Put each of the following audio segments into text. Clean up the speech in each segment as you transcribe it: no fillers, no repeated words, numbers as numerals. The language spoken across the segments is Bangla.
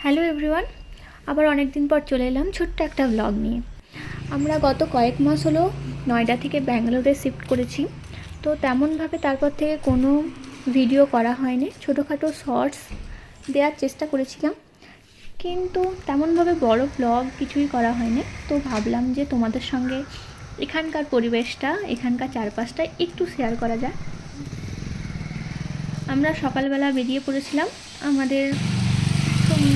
হ্যালো এভরিওয়ান, আবার অনেক দিন পর চলে এলাম ছোট্ট একটা ব্লগ নিয়ে। আমরা গত কয়েক মাস হলো নয়ডা থেকে ব্যাঙ্গালোরে শিফট করেছি। তো তেমনভাবে তারপর থেকে কোনো ভিডিও করা হয়নি। ছোটোখাটো শর্টস দেওয়ার চেষ্টা করেছিলাম, কিন্তু তেমনভাবে বড় ব্লগ কিছুই করা হয়নি। তো ভাবলাম যে তোমাদের সঙ্গে এখানকার পরিবেশটা, এখানকার চারপাশটা একটু শেয়ার করা যায়। আমরা সকালবেলা বেরিয়ে পড়েছিলাম, আমাদের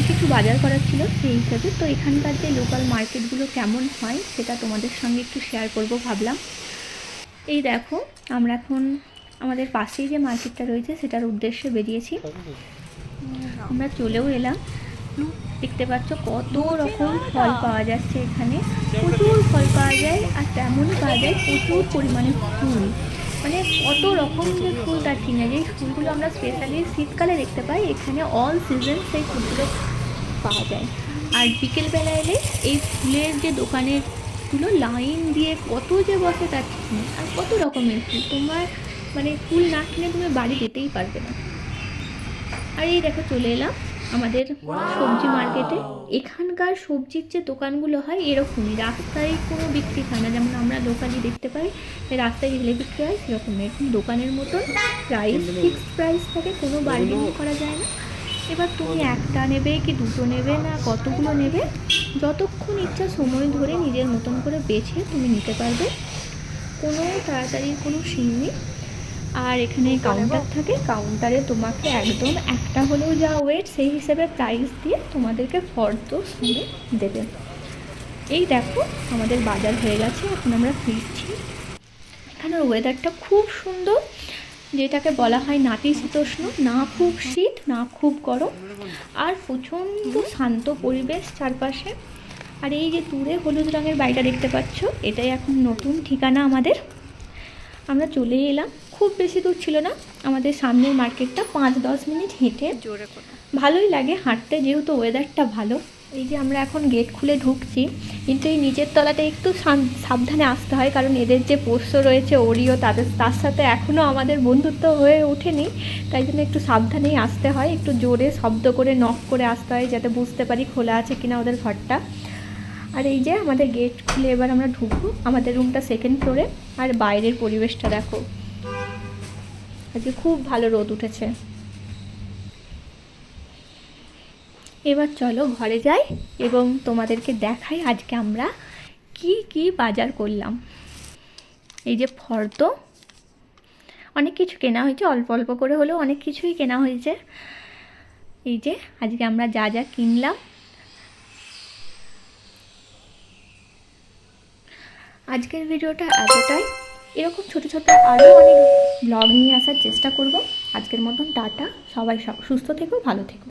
কিছু বাজার করার ছিল সেই হিসেবে। তো এখানকার যে লোকাল মার্কেটগুলো কেমন হয় সেটা তোমাদের সঙ্গে একটু শেয়ার করব ভাবলাম। এই দেখো, আমরা এখন আমাদের পাশেই যে মার্কেটটা রয়েছে সেটার উদ্দেশ্যে বেরিয়েছি। আমরা চলেও এলাম। দেখতে পাচ্ছ কত রকম ফল পাওয়া যাচ্ছে এখানে। প্রচুর ফল পাওয়া যায়, আর তেমনই পাওয়া যায় প্রচুর পরিমাণে ফুল। মানে কত রকম যে ফুল তার ঠিক নেই। যেই ফুলগুলো আমরা স্পেশালি শীতকালে দেখতে পাই, এখানে অল সিজন সেই ফুলগুলো পাওয়া যায়। আর বিকেলবেলা এলে এই ফুলের যে দোকানেরগুলো লাইন দিয়ে কত যে বসে তার ঠিক নেই। আর কত রকমের ফুল, তোমার মানে ফুল না কিনে তুমি বাড়ি যেতেই পারবে না। আর এই দেখো চলে এলাম আমাদের সবজি মার্কেটে। এখানকার সবজির যে দোকানগুলো হয় এরকমই, রাস্তায় কোনো বিক্রি হয় না। যেমন আমরা লোকালি দেখতে পাই রাস্তায় গেলে বিক্রি হয়, সেরকম এরকম দোকানের মতন প্রাইস, ফিক্সড প্রাইস থাকে, কোনো বার্গেনিং করা যায় না। এবার তুমি একটা নেবে কি দুটো নেবে না কতগুলো নেবে, যতক্ষণ ইচ্ছা সময় ধরে নিজের মতন করে বেছে তুমি নিতে পারবে। কোনো তাড়াতাড়ির কোনো সিন নেই। আর এখানে কাউন্টার থাকে, কাউন্টারে তোমাকে একদম একটা হলেও যা ওয়েট সেই হিসেবে প্রাইস দিয়ে তোমাদেরকে ফর্দ সঙ্গে দেবে। এই দেখো আমাদের বাজার হয়ে গেছে, এখন আমরা ফিরছি। এখানের ওয়েদারটা খুব সুন্দর, যেটাকে বলা হয় নাতিশীতোষ্ণ, না খুব শীত না খুব গরম, আর প্রচণ্ড শান্ত পরিবেশ চারপাশে। আর এই যে দূরে হলুদ রঙের বাড়িটা দেখতে পাচ্ছ, এটাই এখন নতুন ঠিকানা আমাদের। আমরা চলে এলাম, খুব বেশি দূর ছিল না আমাদের সামনের মার্কেটটা, 5-10 মিনিট হেঁটে। ভালোই লাগে হাঁটতে, যেহেতু ওয়েদারটা ভালো। এই যে আমরা এখন গেট খুলে ঢুকছি, কিন্তু এই নিচের তলাতে একটু সাবধানে আসতে হয়, কারণ এদের যে পোষ্য রয়েছে ওরিও, তার সাথে এখনও আমাদের বন্ধুত্ব হয়ে ওঠেনি, তাই জন্য একটু সাবধানেই আসতে হয়। একটু জোরে শব্দ করে নক করে আসতে হয়, যাতে বুঝতে পারি খোলা আছে কিনা ওদের ঘরটা। আর এই যে আমাদের গেট খুলে এবার আমরা ঢুকবো। আমাদের রুমটা সেকেন্ড ফ্লোরে। আর বাইরের পরিবেশটা দেখো, আজকে খুব ভালো রোদ উঠেছে। এবার চলো ঘরে যাই এবং তোমাদেরকে দেখাই আজকে আমরা কি কি বাজার করলাম। এই যে ফর্দ, অনেক কিছু কেনা হয়েছে, অল্প অল্প করে হলেও অনেক কিছুই কেনা হয়েছে। এই যে আজকে আমরা যা যা কিনলাম। আজকের ভিডিওটা এতটাই। এরকম ছোটো ছোটো আরও অনেক ব্লগ নিয়ে আসার চেষ্টা করব। আজকের মতন টাটা, সবাই সুস্থ থেকো, ভালো থেকো।